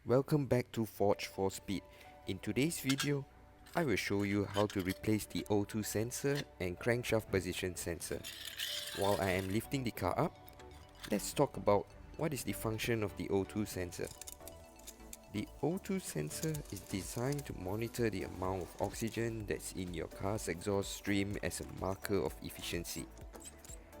Welcome back to Forge for Speed. In today's video, I will show you how to replace the O2 sensor and crankshaft position sensor. While I am lifting the car up, let's talk about what is the function of the O2 sensor. The O2 sensor is designed to monitor the amount of oxygen that's in your car's exhaust stream as a marker of efficiency.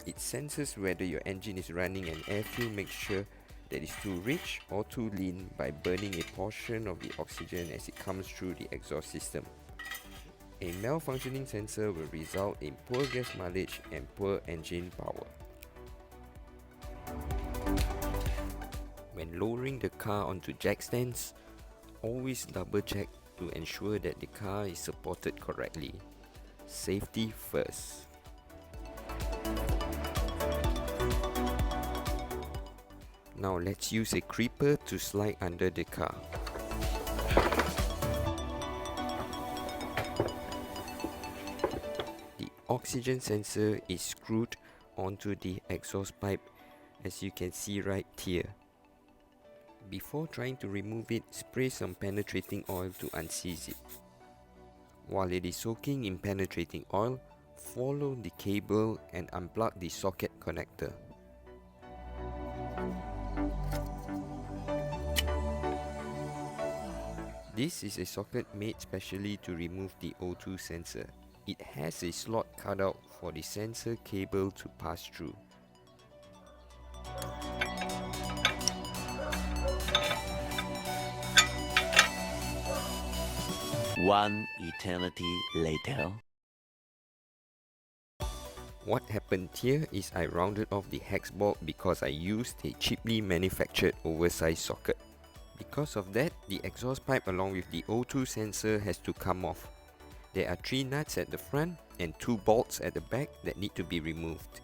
It senses whether your engine is running an air-fuel mixture that is too rich or too lean by burning a portion of the oxygen as it comes through the exhaust system. A malfunctioning sensor will result in poor gas mileage and poor engine power. When lowering the car onto jack stands, always double check to ensure that the car is supported correctly. Safety first. Now let's use a creeper to slide under the car. The oxygen sensor is screwed onto the exhaust pipe, as you can see right here. Before trying to remove it, spray some penetrating oil to unseize it. While it is soaking in penetrating oil, follow the cable and unplug the socket connector. This is a socket made specially to remove the O2 sensor. It has a slot cut out for the sensor cable to pass through. One eternity later. What happened here is I rounded off the hex bolt because I used a cheaply manufactured oversized socket. Because of that, the exhaust pipe along with the O2 sensor has to come off. There are 3 nuts at the front and 2 bolts at the back that need to be removed.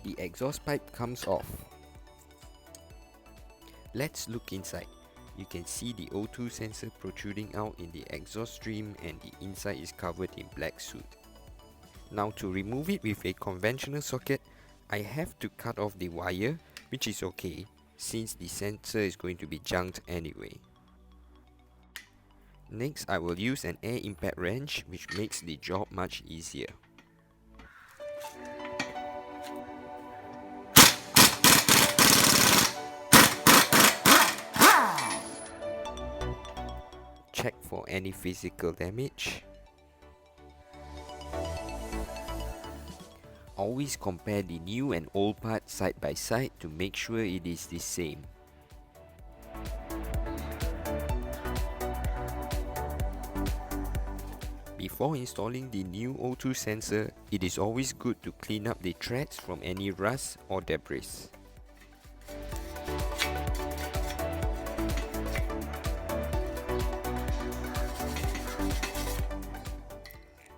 The exhaust pipe comes off. Let's look inside. You can see the O2 sensor protruding out in the exhaust stream and the inside is covered in black soot. Now to remove it with a conventional socket, I have to cut off the wire, which is okay since the sensor is going to be junked anyway. Next, I will use an air impact wrench, which makes the job much easier. Check for any physical damage. Always compare the new and old part side by side to make sure it is the same. Before installing the new O2 sensor, it is always good to clean up the threads from any rust or debris.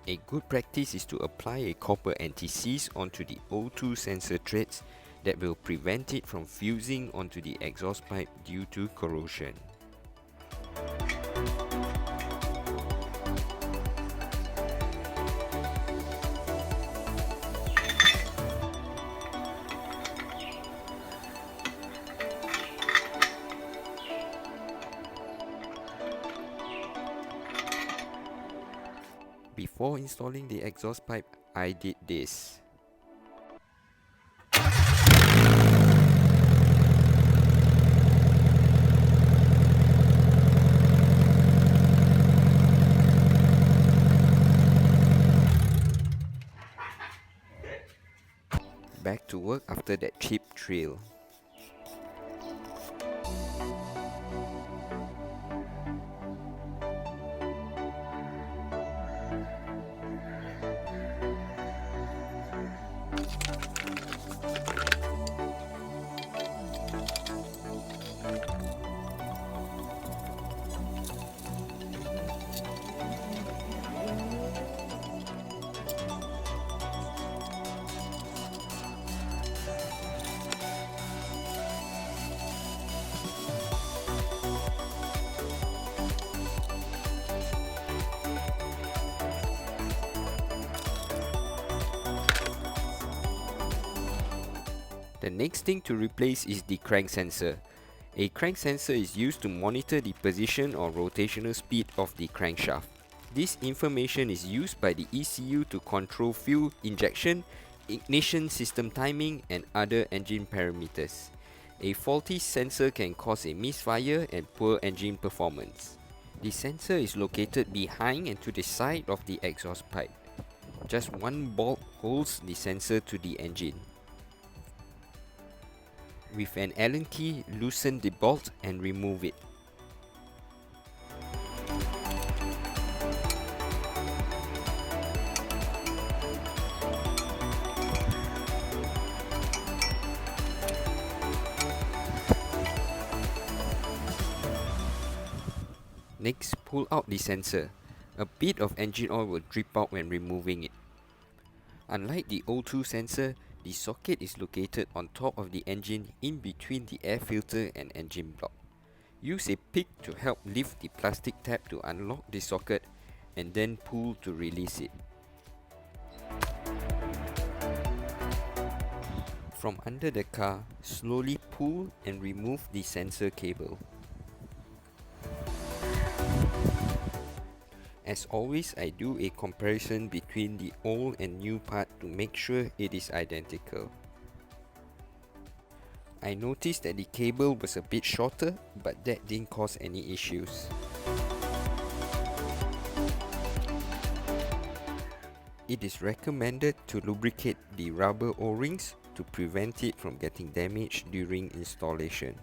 A good practice is to apply a copper anti-seize onto the O2 sensor threads that will prevent it from fusing onto the exhaust pipe due to corrosion. Before installing the exhaust pipe, I did this. Back to work after that cheap drill. next thing to replace is the crank sensor. A crank sensor is used to monitor the position or rotational speed of the crankshaft. This information is used by the ECU to control fuel injection, ignition system timing, and other engine parameters. A faulty sensor can cause a misfire and poor engine performance. The sensor is located behind and to the side of the exhaust pipe. Just one bolt holds the sensor to the engine. With an Allen key, loosen the bolt and remove it. Next, pull out the sensor. A bit of engine oil will drip out when removing it. Unlike the O2 sensor, the socket is located on top of the engine in between the air filter and engine block. Use a pick to help lift the plastic tab to unlock the socket and then pull to release it. From under the car, slowly pull and remove the sensor cable. As always, I do a comparison between the old and new part to make sure it is identical. I noticed that the cable was a bit shorter, but that didn't cause any issues. It is recommended to lubricate the rubber O-rings to prevent it from getting damaged during installation.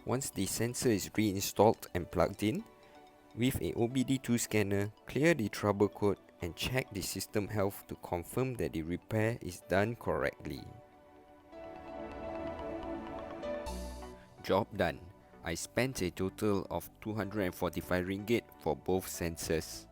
Once the sensor is reinstalled and plugged in, with a OBD2 scanner, clear the trouble code and check the system health to confirm that the repair is done correctly. Job done. I spent a total of 245 ringgit for both sensors.